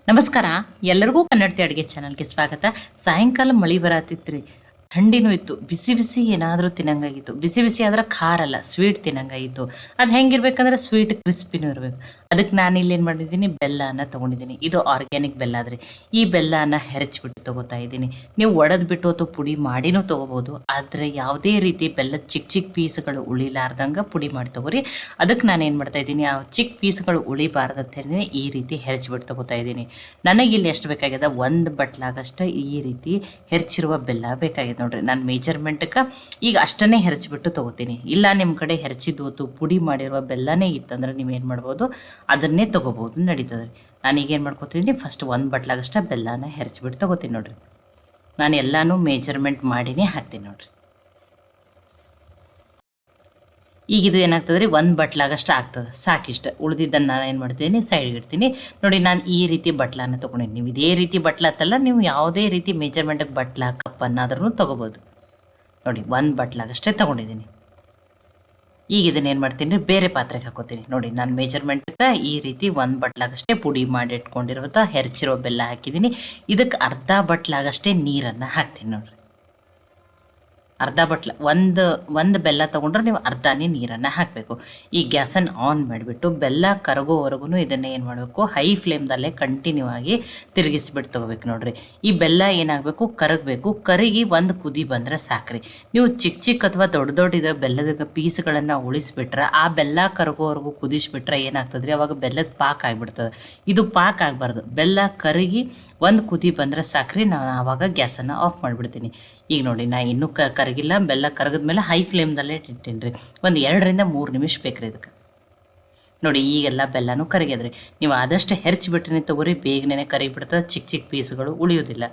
ನಮಸ್ಕಾರ. ಎಲ್ಲರಿಗೂ ಕನ್ನಡತಿ ಅಡುಗೆ ಚಾನಲ್ಗೆ ಸ್ವಾಗತ. ಸಾಯಂಕಾಲ ಮಳೆ ಬರತ್ತಿತ್ತು, ಥಂಡಿನೂ ಇತ್ತು, ಬಿಸಿ ಬಿಸಿ ಏನಾದರೂ ತಿನ್ನಂಗಾಗಿತ್ತು. ಬಿಸಿ ಬಿಸಿ ಆದ್ರೆ ಖಾರ ಅಲ್ಲ, ಸ್ವೀಟ್ ತಿನ್ನಂಗಾಗಿತ್ತು. ಅದು ಹೆಂಗಿರ್ಬೇಕಂದ್ರೆ ಸ್ವೀಟ್ ಕ್ರಿಸ್ಪಿನೂ ಇರಬೇಕು. ಅದಕ್ಕೆ ನಾನು ಇಲ್ಲಿ ಏನು ಮಾಡಿದ್ದೀನಿ, ಬೆಲ್ಲನ ತೊಗೊಂಡಿದ್ದೀನಿ. ಇದು ಆರ್ಗ್ಯಾನಿಕ್ ಬೆಲ್ಲ ಆದರೆ ಈ ಬೆಲ್ಲನ ಹೆರಚ್ಬಿಟ್ಟು ತೊಗೋತಾ ಇದ್ದೀನಿ. ನೀವು ಒಡೆದು ಬಿಟ್ಟು ಅಥವಾ ಪುಡಿ ಮಾಡಿನೂ ತೊಗೋಬೋದು. ಆದರೆ ಯಾವುದೇ ರೀತಿ ಬೆಲ್ಲದ ಚಿಕ್ಕ ಚಿಕ್ಕ ಪೀಸ್ಗಳು ಉಳಿಲಾರ್ದಂಗೆ ಪುಡಿ ಮಾಡಿ ತೊಗೋರಿ. ಅದಕ್ಕೆ ನಾನು ಏನು ಮಾಡ್ತಾ ಇದ್ದೀನಿ, ಆ ಚಿಕ್ಕ ಪೀಸ್ಗಳು ಉಳಿಬಾರ್ದು ಅಂತ ಹೇಳಿ ಈ ರೀತಿ ಹೆರಚ್ಬಿಟ್ಟು ತೊಗೋತಾ ಇದ್ದೀನಿ. ನನಗಿಲ್ಲಿ ಎಷ್ಟು ಬೇಕಾಗಿದೆ, ಒಂದು ಬಟ್ಲಾಗಷ್ಟು ಈ ರೀತಿ ಹೆರ್ಚಿರುವ ಬೆಲ್ಲ ಬೇಕಾಗಿದೆ ನೋಡ್ರಿ. ನಾನು ಮೆಜರ್ಮೆಂಟ್ಗೆ ಈಗ ಅಷ್ಟನ್ನೇ ಹೆರಚ್ಬಿಟ್ಟು ತೊಗೋತೀನಿ. ಇಲ್ಲ ನಿಮ್ಮ ಕಡೆ ಹೆರಚಿದ್ದು ಪುಡಿ ಮಾಡಿರುವ ಬೆಲ್ಲನೇ ಇತ್ತಂದ್ರೆ ನೀವೇನು ಮಾಡ್ಬೋದು, ಅದನ್ನೇ ತೊಗೋಬೋದು, ನಡೀತದೆ. ನಾನೀಗೇನು ಮಾಡ್ಕೊತೀನಿ, ಫಸ್ಟ್ ಒಂದು ಬಟ್ಲಾಗಷ್ಟ ಬೆಲ್ಲನ ಹೆರಚ್ಬಿಟ್ಟು ತೊಗೋತೀನಿ ನೋಡ್ರಿ. ನಾನು ಎಲ್ಲನೂ ಮೆಜರ್ಮೆಂಟ್ ಮಾಡಿನೇ ಹಾಕ್ತೀನಿ ನೋಡ್ರಿ. ಈಗ ಇದು ಏನಾಗ್ತದೆ ರೀ, ಒಂದು ಬಟ್ಲಾಗಷ್ಟು ಆಗ್ತದೆ, ಸಾಕಿಷ್ಟು. ಉಳಿದಿದ್ದನ್ನು ನಾನು ಏನು ಮಾಡ್ತೀನಿ, ಸೈಡ್ಗೆ ಇಡ್ತೀನಿ ನೋಡಿ. ನಾನು ಈ ರೀತಿ ಬಟ್ಲನ್ನ ತೊಗೊಂಡಿನಿ. ನೀವು ಇದೇ ರೀತಿ ಬಟ್ಲ ಅಂತಲ್ಲ, ನೀವು ಯಾವುದೇ ರೀತಿ ಮೆಜರ್ಮೆಂಟಿಗೆ ಬಟ್ಲ ಕಪ್ಪನ್ನಾದ್ರೂ ತೊಗೋಬೋದು ನೋಡಿ. ಒಂದು ಬಟ್ಲಾಗಷ್ಟೇ ತೊಗೊಂಡಿದ್ದೀನಿ. ಈಗ ಇದನ್ನ ಏನು ಮಾಡ್ತೀನಿ ರೀ, ಬೇರೆ ಪಾತ್ರೆಗೆ ಹಾಕೋತೀನಿ ನೋಡಿ. ನಾನು ಮೆಜರ್ಮೆಂಟ್ಗೆ ಈ ರೀತಿ ಒಂದು ಬಟ್ಲಾಗಷ್ಟೇ ಪುಡಿ ಮಾಡಿ ಇಟ್ಕೊಂಡಿರೋದು ಹೆರಚಿರೋ ಬೆಲ್ಲ ಹಾಕಿದ್ದೀನಿ. ಇದಕ್ಕೆ ಅರ್ಧ ಬಟ್ಲಾಗಷ್ಟೇ ನೀರನ್ನು ಹಾಕ್ತೀನಿ ನೋಡಿರಿ. ಅರ್ಧ ಬಟ್ಲ ಒಂದು ಬೆಲ್ಲ ತೊಗೊಂಡ್ರೆ ನೀವು ಅರ್ಧನೇ ನೀರನ್ನು ಹಾಕಬೇಕು. ಈ ಗ್ಯಾಸನ್ನು ಆನ್ ಮಾಡಿಬಿಟ್ಟು ಬೆಲ್ಲ ಕರಗೋವರೆಗೂ ಇದನ್ನು ಏನು ಮಾಡಬೇಕು, ಹೈ ಫ್ಲೇಮ್ದಲ್ಲೇ ಕಂಟಿನ್ಯೂ ಆಗಿ ತಿರುಗಿಸ್ಬಿಟ್ಟು ತೊಗೋಬೇಕು ನೋಡ್ರಿ. ಈ ಬೆಲ್ಲ ಏನಾಗಬೇಕು, ಕರಗಬೇಕು. ಕರಗಿ ಒಂದು ಕುದಿ ಬಂದರೆ ಸಾಕ್ರಿ. ನೀವು ಚಿಕ್ಕ ಚಿಕ್ಕ ಅಥವಾ ದೊಡ್ಡ ಬೆಲ್ಲದ ಪೀಸ್ಗಳನ್ನು ಉಳಿಸ್ಬಿಟ್ರೆ, ಆ ಬೆಲ್ಲ ಕರಗೋವರೆಗೂ ಕುದಿಸ್ಬಿಟ್ರೆ ಏನಾಗ್ತದೆ ರೀ, ಅವಾಗ ಬೆಲ್ಲದ ಪಾಕ ಆಗಿಬಿಡ್ತದೆ. ಇದು ಪಾಕ ಆಗಬಾರ್ದು. ಬೆಲ್ಲ ಕರಗಿ ಒಂದು ಕುದಿ ಬಂದರೆ ಸಾಕ್ರಿ. ನಾನು ಆವಾಗ ಗ್ಯಾಸನ್ನು ಆಫ್ ಮಾಡಿಬಿಡ್ತೀನಿ. ಈಗ ನೋಡಿ, ನಾ ಇನ್ನೂ ಕರಗಿಲ್ಲ. ಬೆಲ್ಲ ಕರಗಿದ್ಮೇಲೆ ಹೈ ಫ್ಲೇಮ್ದಲ್ಲೇ ಇಟ್ಟೀನಿ ರೀ. ಒಂದು 2-3 ನಿಮಿಷ ಬೇಕ್ರಿ ಇದಕ್ಕೆ ನೋಡಿ. ಈಗೆಲ್ಲ ಬೆಲ್ಲನೂ ಕರಗ್ಯದ್ರಿ. ನೀವು ಆದಷ್ಟು ಹೆರ್ಚಿಬಿಟ್ರೆ ತೊಗೋರಿ, ಬೇಗನೆ ಕರಗಿಬಿಡ್ತದೆ, ಚಿಕ್ಕ ಚಿಕ್ಕ ಪೀಸ್ಗಳು ಉಳಿಯೋದಿಲ್ಲ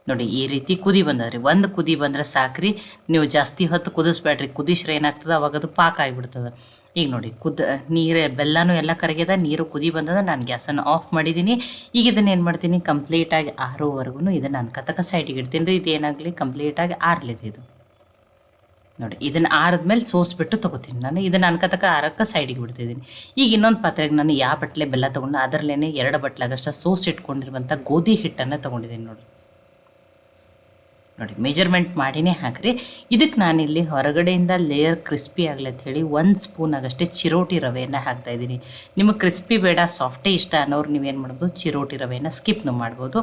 ನೋಡಿ. ಈ ರೀತಿ ಕುದಿ ಬಂದದ್ರಿ. ಒಂದು ಕುದಿ ಬಂದರೆ ಸಾಕ್ರಿ. ನೀವು ಜಾಸ್ತಿ ಹೊತ್ತು ಕುದಿಸ್ಬೇಡ್ರಿ. ಕುದಿಸ್ರೆ ಏನಾಗ್ತದೆ, ಅವಾಗ ಅದು ಪಾಕ ಆಗಿಬಿಡ್ತದೆ. ಈಗ ನೋಡಿ, ನೀರು ಬೆಲ್ಲನೂ ಎಲ್ಲ ಕರಗ್ಯದ, ನೀರು ಕುದಿ ಬಂದದ. ನಾನು ಗ್ಯಾಸನ್ನು ಆಫ್ ಮಾಡಿದ್ದೀನಿ. ಈಗ ಇದನ್ನು ಏನು ಮಾಡ್ತೀನಿ, ಕಂಪ್ಲೀಟಾಗಿ ಆರೋವರೆಗೂ ಇದನ್ನು ಅನ್ಕತಕ್ಕ ಸೈಡಿಗೆ ಇಡ್ತೀನಿ ರೀ. ಇದು ಏನಾಗಲಿ, ಕಂಪ್ಲೀಟಾಗಿ ಆರಲಿ ರೀ ಇದು ನೋಡಿ. ಇದನ್ನು ಆರಿದ್ಮೇಲೆ ಸೋಸ್ಬಿಟ್ಟು ತೊಗೋತೀನಿ ನಾನು. ಇದನ್ನು ಅನ್ಕತಕ್ಕ ಆರಕ್ಕೆ ಸೈಡಿಗೆ ಬಿಡ್ತಿದ್ದೀನಿ. ಈಗ ಇನ್ನೊಂದು ಪಾತ್ರೆಗೆ ನಾನು ಯಾವ ಬಟ್ಲೆ ಬೆಲ್ಲ ತೊಗೊಂಡು ಅದರಲ್ಲೇ 2 ಬಟ್ಲಾಗಷ್ಟು ಸೋಸ್ ಇಟ್ಕೊಂಡಿರುವಂಥ ಗೋಧಿ ಹಿಟ್ಟನ್ನು ತೊಗೊಂಡಿದ್ದೀನಿ ನೋಡಿ. ಮೆಜರ್ಮೆಂಟ್ ಮಾಡಿನೇ ಹಾಕ್ರಿ. ಇದಕ್ಕೆ ನಾನಿಲ್ಲಿ ಹೊರಗಡೆಯಿಂದ ಲೇಯರ್ ಕ್ರಿಸ್ಪಿ ಆಗಲಿ ಅಂತ ಹೇಳಿ 1 ಸ್ಪೂನ್ ಆಗಷ್ಟೇ ಚಿರೋಟಿ ರವೆಯನ್ನು ಹಾಕ್ತಾಯಿದ್ದೀನಿ. ನಿಮಗೆ ಕ್ರಿಸ್ಪಿ ಬೇಡ, ಸಾಫ್ಟೇ ಇಷ್ಟ ಅನ್ನೋರು ನೀವೇನು ಮಾಡ್ಬೋದು, ಚಿರೋಟಿ ರವೆಯನ್ನು ಸ್ಕಿಪ್ನು ಮಾಡ್ಬೋದು.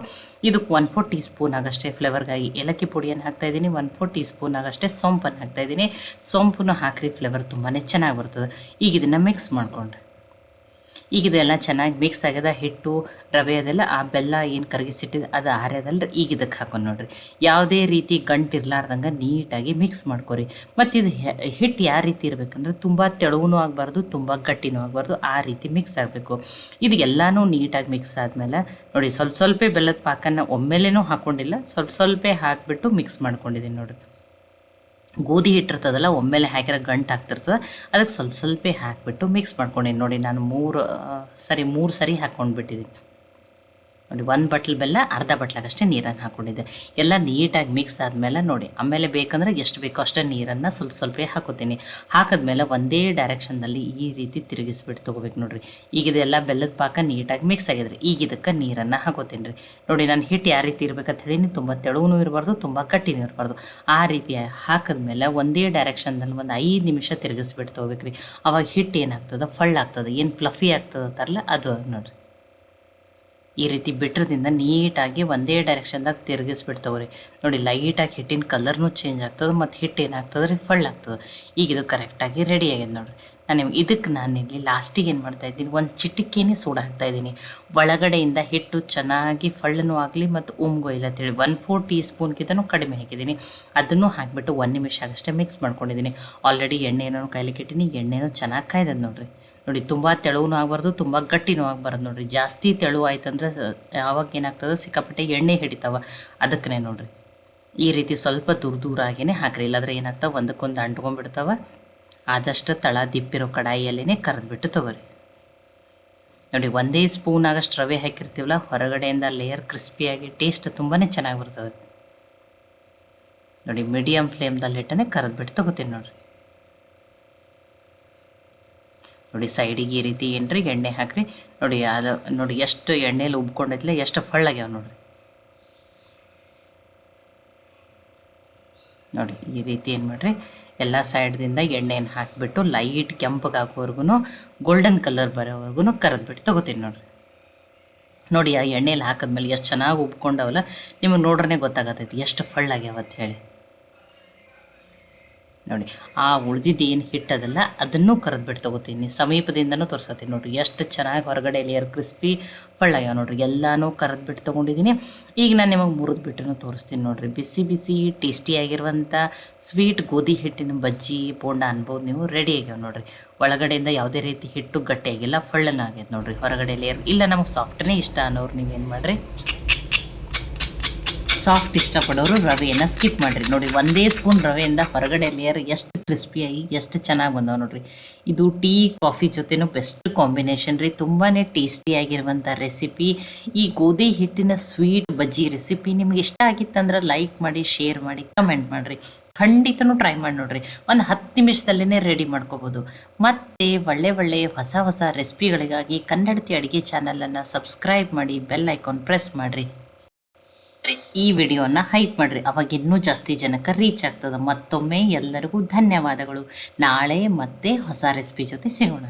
ಇದಕ್ಕೆ 1/4 ಟೀ ಸ್ಪೂನ್ ಆಗಷ್ಟೇ ಫ್ಲೇವರ್ಗಾಗಿ ಏಲಕ್ಕಿ ಪುಡಿಯನ್ನು ಹಾಕ್ತಾಯಿದ್ದೀನಿ. 1/4 ಟೀ ಸ್ಪೂನ್ ಆಗಷ್ಟೇ ಸೋಂಪನ್ನು ಹಾಕ್ತಾಯಿದ್ದೀನಿ. ಸೋಂಪನ್ನು ಹಾಕ್ರಿ, ಫ್ಲೇವರ್ ತುಂಬಾ ಚೆನ್ನಾಗಿ ಬರ್ತದೆ. ಈಗ ಇದನ್ನು ಮಿಕ್ಸ್ ಮಾಡಿಕೊಂಡ್ರೆ, ಈಗ ಇದೆಲ್ಲ ಚೆನ್ನಾಗಿ ಮಿಕ್ಸ್ ಆಗ್ಯದ. ಹಿಟ್ಟು ರವೆ ಅದೆಲ್ಲ, ಆ ಬೆಲ್ಲ ಏನು ಕರಗಿಸಿಟ್ಟಿದೆ ಅದು ಆರ್ಯದಲ್ಲ. ಈಗ ಇದಕ್ಕೆ ಹಾಕೊಂಡು ನೋಡ್ರಿ. ಯಾವುದೇ ರೀತಿ ಗಂಟು ಇರಲಾರ್ದಂಗೆ ನೀಟಾಗಿ ಮಿಕ್ಸ್ ಮಾಡ್ಕೊರಿ. ಮತ್ತು ಇದು ಹಿಟ್ಟು ಯಾವ ರೀತಿ ಇರಬೇಕಂದ್ರೆ, ತುಂಬ ತೆಳುವೂ ಆಗಬಾರ್ದು, ತುಂಬ ಗಟ್ಟಿನೂ ಆಗಬಾರ್ದು, ಆ ರೀತಿ ಮಿಕ್ಸ್ ಆಗಬೇಕು. ಇದು ಎಲ್ಲನೂ ನೀಟಾಗಿ ಮಿಕ್ಸ್ ಆದಮೇಲೆ ನೋಡಿ, ಸ್ವಲ್ಪ ಬೆಲ್ಲದ ಪಾಕನ್ನು ಒಮ್ಮೆಲೇನೂ ಹಾಕ್ಕೊಂಡಿಲ್ಲ, ಸ್ವಲ್ಪ ಹಾಕಿಬಿಟ್ಟು ಮಿಕ್ಸ್ ಮಾಡ್ಕೊಂಡಿದ್ದೀನಿ ನೋಡಿರಿ. ಗೋಧಿ ಹಿಟ್ಟಿರ್ತದಲ್ಲ, ಒಮ್ಮೆಲೆ ಹಾಕಿರೋ ಗಂಟು ಆಗ್ತಿರ್ತದೆ, ಅದಕ್ಕೆ ಸ್ವಲ್ಪ ಹಾಕಿಬಿಟ್ಟು ಮಿಕ್ಸ್ ಮಾಡ್ಕೊಂಡಿದ್ದೀನಿ ನೋಡಿ. ನಾನು 3 ಸರಿ ಹಾಕ್ಕೊಂಡ್ಬಿಟ್ಟಿದ್ದೀನಿ ನೋಡಿ. 1 ಬಟ್ಲು ಬೆಲ್ಲ, ಅರ್ಧ ಬಟ್ಲಾಗಷ್ಟೇ ನೀರನ್ನು ಹಾಕ್ಕೊಂಡಿದ್ದೆ. ಎಲ್ಲ ನೀಟಾಗಿ ಮಿಕ್ಸ್ ಆದಮೇಲೆ ನೋಡಿ, ಆಮೇಲೆ ಬೇಕಂದ್ರೆ ಎಷ್ಟು ಬೇಕೋ ಅಷ್ಟೇ ನೀರನ್ನು ಸ್ವಲ್ಪ ಹಾಕೋತೀನಿ. ಹಾಕಿದ್ಮೇಲೆ ಒಂದೇ ಡೈರೆಕ್ಷನ್ದಲ್ಲಿ ಈ ರೀತಿ ತಿರುಗಿಸ್ಬಿಟ್ಟು ತೊಗೋಬೇಕು ನೋಡಿರಿ. ಈಗ ಇದೆಲ್ಲ ಬೆಲ್ಲದ ಪಾಕ ನೀಟಾಗಿ ಮಿಕ್ಸ್ ಆಗಿದ್ರಿ. ಈಗ ಇದಕ್ಕೆ ನೀರನ್ನು ಹಾಕೋತೀನಿ ರೀ ನೋಡಿ. ನಾನು ಹಿಟ್ಟು ಯಾವ ರೀತಿ ಇರಬೇಕಂತ ಹೇಳಿ, ತುಂಬ ತೆಳುವೂ ಇರಬಾರ್ದು, ತುಂಬ ಗಟ್ಟಿನೂ ಇರಬಾರ್ದು, ಆ ರೀತಿ ಹಾಕಿದ್ಮೇಲೆ ಒಂದೇ ಡೈರೆಕ್ಷನ್ದಲ್ಲಿ ಒಂದು 5 ನಿಮಿಷ ತಿರುಗಿಸ್ಬಿಟ್ಟು ತೊಗೋಬೇಕು ರೀ. ಅವಾಗ ಹಿಟ್ಟು ಏನಾಗ್ತದೆ, ಫಳ್ಳಾಗ್ತದೆ, ಏನು ಫ್ಲಫಿ ಆಗ್ತದೆ ಅಂತಾರಲ್ಲ ಅದು ನೋಡಿರಿ. ಈ ರೀತಿ ಬಿಟ್ರದಿಂದ ನೀಟಾಗಿ ಒಂದೇ ಡೈರೆಕ್ಷನ್ದಾಗ ತಿರುಗಿಸ್ಬಿಟ್ಟು ತೊಗೋರಿ ನೋಡಿ. ಲೈಟಾಗಿ ಹಿಟ್ಟಿನ ಕಲರ್ನೂ ಚೇಂಜ್ ಆಗ್ತದೆ, ಮತ್ತು ಹಿಟ್ಟು ಏನಾಗ್ತದೆ ರೀ, ಫಳ್ಳಾಗ್ತದೆ. ಈಗ ಇದು ಕರೆಕ್ಟಾಗಿ ರೆಡಿ ಆಗಿದೆ ನೋಡಿರಿ. ಇದಕ್ಕೆ ನಾನಿಲ್ಲಿ ಲಾಸ್ಟಿಗೆ ಏನು ಮಾಡ್ತಾಯಿದ್ದೀನಿ, ಒಂದು ಚಿಟಿಕೆನೇ ಸೋಡಾ ಹಾಕ್ತಾಯಿದ್ದೀನಿ. ಒಳಗಡೆಯಿಂದ ಹಿಟ್ಟು ಚೆನ್ನಾಗಿ ಫಳ್ಳನೂ ಆಗಲಿ ಮತ್ತು ಉಮ್ಗೊಯ್ಲ ಅಂತೇಳಿ 1/4 ಟೀ ಸ್ಪೂನ್ಗಿಂತನೂ ಕಡಿಮೆ ಹಾಕಿದ್ದೀನಿ. ಅದನ್ನು ಹಾಕಿಬಿಟ್ಟು 1 ನಿಮಿಷ ಆಗಷ್ಟೇ ಮಿಕ್ಸ್ ಮಾಡ್ಕೊಂಡಿದ್ದೀನಿ. ಆಲ್ರೆಡಿ ಎಣ್ಣೆನೂ ಕಾಯ್ಲಿಕ್ಕೆ ಇಟ್ಟಿನಿ. ಎಣ್ಣೆನೂ ಚೆನ್ನಾಗಿ ಕಾಯ್ದದ ನೋಡಿರಿ. ನೋಡಿ, ತುಂಬ ತೆಳುವೂ ಆಗಬಾರ್ದು, ತುಂಬ ಗಟ್ಟಿನೂ ಆಗಬಾರ್ದು ನೋಡಿರಿ. ಜಾಸ್ತಿ ತೆಳು ಆಯ್ತಂದ್ರೆ ಆವಾಗ ಏನಾಗ್ತದೆ, ಸಿಕ್ಕಾಪಟ್ಟೆ ಎಣ್ಣೆ ಹಿಡಿತಾವೆ. ಅದಕ್ಕೇ ನೋಡಿರಿ, ಈ ರೀತಿ ಸ್ವಲ್ಪ ದೂರಾಗಿಯೇ ಹಾಕ್ರಿ. ಇಲ್ಲಾಂದ್ರೆ ಏನಾಗ್ತಾವೆ, ಒಂದಕ್ಕೊಂದು ಅಂಟ್ಕೊಂಡ್ಬಿಡ್ತಾವೆ. ಆದಷ್ಟು ತಳ ದಿಪ್ಪಿರೋ ಕಡಾಯಿಯಲ್ಲೇ ಕರೆದ್ಬಿಟ್ಟು ತೊಗೋರಿ ನೋಡಿ. 1 ಸ್ಪೂನ್ ಆಗಷ್ಟು ರವೆ ಹಾಕಿರ್ತೀವಲ್ಲ, ಹೊರಗಡೆಯಿಂದ ಲೇಯರ್ ಕ್ರಿಸ್ಪಿಯಾಗಿ ಟೇಸ್ಟ್ ತುಂಬಾ ಚೆನ್ನಾಗಿ ಬರ್ತದೆ ನೋಡಿ. ಮೀಡಿಯಮ್ ಫ್ಲೇಮ್ದಲ್ಲಿ ಇಟ್ಟನೆ ಕರೆದ್ಬಿಟ್ಟು ತೊಗೋತೀನಿ ನೋಡಿರಿ. ನೋಡಿ ಸೈಡಿಗೆ ಈ ರೀತಿ ಏನ್ರಿ ಎಣ್ಣೆ ಹಾಕ್ರಿ. ನೋಡಿ ಅದು ನೋಡಿ ಎಷ್ಟು ಎಣ್ಣೆಲಿ ಉಬ್ಕೊಂಡೈತಿಲ್ಲ, ಎಷ್ಟು ಫಳ್ಳಾಗ್ಯಾವ ನೋಡಿರಿ. ನೋಡಿ ಈ ರೀತಿ ಏನು ಮಾಡಿರಿ, ಎಲ್ಲ ಸೈಡ್ದಿಂದ ಎಣ್ಣೆಯನ್ನು ಹಾಕಿಬಿಟ್ಟು ಲೈಟ್ ಕೆಂಪಗಾಗೋವರೆಗೂ ಗೋಲ್ಡನ್ ಕಲರ್ ಬರೋವರೆಗೂ ಕರೆದ್ಬಿಟ್ಟು ತೊಗೋತೀನಿ ನೋಡಿರಿ. ನೋಡಿ ಆ ಎಣ್ಣೆಲಿ ಹಾಕಿದ್ಮೇಲೆ ಎಷ್ಟು ಚೆನ್ನಾಗಿ ಉಬ್ಕೊಂಡವಲ್ಲ, ನಿಮಗೆ ನೋಡ್ರೇ ಗೊತ್ತಾಗತ್ತೈತಿ ಎಷ್ಟು ಫಳ್ಳಾಗ್ಯಾವ ಅಂತ ಹೇಳಿ. ನೋಡಿ ಆ ಉಳ್ದಿದ್ದು ಏನು ಹಿಟ್ಟದಲ್ಲ ಅದನ್ನೂ ಕರೆದ್ಬಿಟ್ಟು ತೊಗೋತೀನಿ, ಸಮೀಪದಿಂದನೂ ತೋರಿಸತ್ತೀನಿ. ನೋಡಿರಿ ಎಷ್ಟು ಚೆನ್ನಾಗಿ ಹೊರಗಡೆ ಲೇಯರ್ ಕ್ರಿಸ್ಪಿ ಫಳ್ಳಾಗ್ಯಾವ ನೋಡಿರಿ. ಎಲ್ಲನೂ ಕರೆದ್ಬಿಟ್ಟು ತೊಗೊಂಡಿದ್ದೀನಿ. ಈಗ ನಾನು ನಿಮಗೆ ಮುರಿದ್ಬಿಟ್ಟು ತೋರಿಸ್ತೀನಿ ನೋಡಿರಿ. ಬಿಸಿ ಬಿಸಿ ಟೇಸ್ಟಿಯಾಗಿರುವಂಥ ಸ್ವೀಟ್ ಗೋಧಿ ಹಿಟ್ಟಿನ ಬಜ್ಜಿ ಬೋಂಡ ಅನ್ಬೋದು ನೀವು. ರೆಡಿ ಆಗ್ಯಾವ ನೋಡಿರಿ. ಒಳಗಡೆಯಿಂದ ಯಾವುದೇ ರೀತಿ ಹಿಟ್ಟು ಗಟ್ಟಿಯಾಗಿಲ್ಲ, ಫಳ್ಳನ ಆಗೈತೆ ನೋಡಿರಿ. ಹೊರಗಡೆ ಲೇಯರ್ ಇಲ್ಲ, ನಮಗೆ ಸಾಫ್ಟನೇ ಇಷ್ಟ ಅನ್ನೋರು ನೀವೇನು ಮಾಡಿರಿ, ಸಾಫ್ಟ್ ಇಷ್ಟಪಡೋರು ರವೆಯನ್ನು ಸ್ಕಿಪ್ ಮಾಡಿರಿ. ನೋಡಿ ಒಂದೇ ಸ್ಪೂನ್ ರವೆಯಿಂದ ಹೊರಗಡೆ ಲೇಯರ್ ಎಷ್ಟು ಕ್ರಿಸ್ಪಿಯಾಗಿ ಎಷ್ಟು ಚೆನ್ನಾಗಿ ಬಂದವ ನೋಡಿರಿ. ಇದು ಟೀ ಕಾಫಿ ಜೊತೆನೂ ಬೆಸ್ಟ್ ಕಾಂಬಿನೇಷನ್ ರೀ. ತುಂಬಾ ಟೇಸ್ಟಿಯಾಗಿರುವಂಥ ರೆಸಿಪಿ. ಈ ಗೋಧಿ ಹಿಟ್ಟಿನ ಸ್ವೀಟ್ ಬಜ್ಜಿ ರೆಸಿಪಿ ನಿಮ್ಗೆ ಇಷ್ಟ ಆಗಿತ್ತಂದ್ರೆ ಲೈಕ್ ಮಾಡಿ, ಶೇರ್ ಮಾಡಿ, ಕಮೆಂಟ್ ಮಾಡಿರಿ. ಖಂಡಿತನೂ ಟ್ರೈ ಮಾಡಿ ನೋಡಿರಿ. ಒಂದು 10 ನಿಮಿಷದಲ್ಲೇ ರೆಡಿ ಮಾಡ್ಕೋಬೋದು. ಮತ್ತು ಒಳ್ಳೆ ಹೊಸ ರೆಸಿಪಿಗಳಿಗಾಗಿ ಕನ್ನಡತಿ ಅಡುಗೆ ಚಾನಲನ್ನು ಸಬ್ಸ್ಕ್ರೈಬ್ ಮಾಡಿ, ಬೆಲ್ ಐಕಾನ್ ಪ್ರೆಸ್ ಮಾಡಿರಿ. ಈ ವಿಡಿಯೋನ ಹೈಪ್ ಮಾಡಿರಿ, ಅವಾಗ ಇನ್ನೂ ಜಾಸ್ತಿ ಜನಕ್ಕೆ ರೀಚ್ ಆಗ್ತದೆ. ಮತ್ತೊಮ್ಮೆ ಎಲ್ಲರಿಗೂ ಧನ್ಯವಾದಗಳು. ನಾಳೆ ಮತ್ತೆ ಹೊಸ ರೆಸಿಪಿ ಜೊತೆ ಸಿಗೋಣ.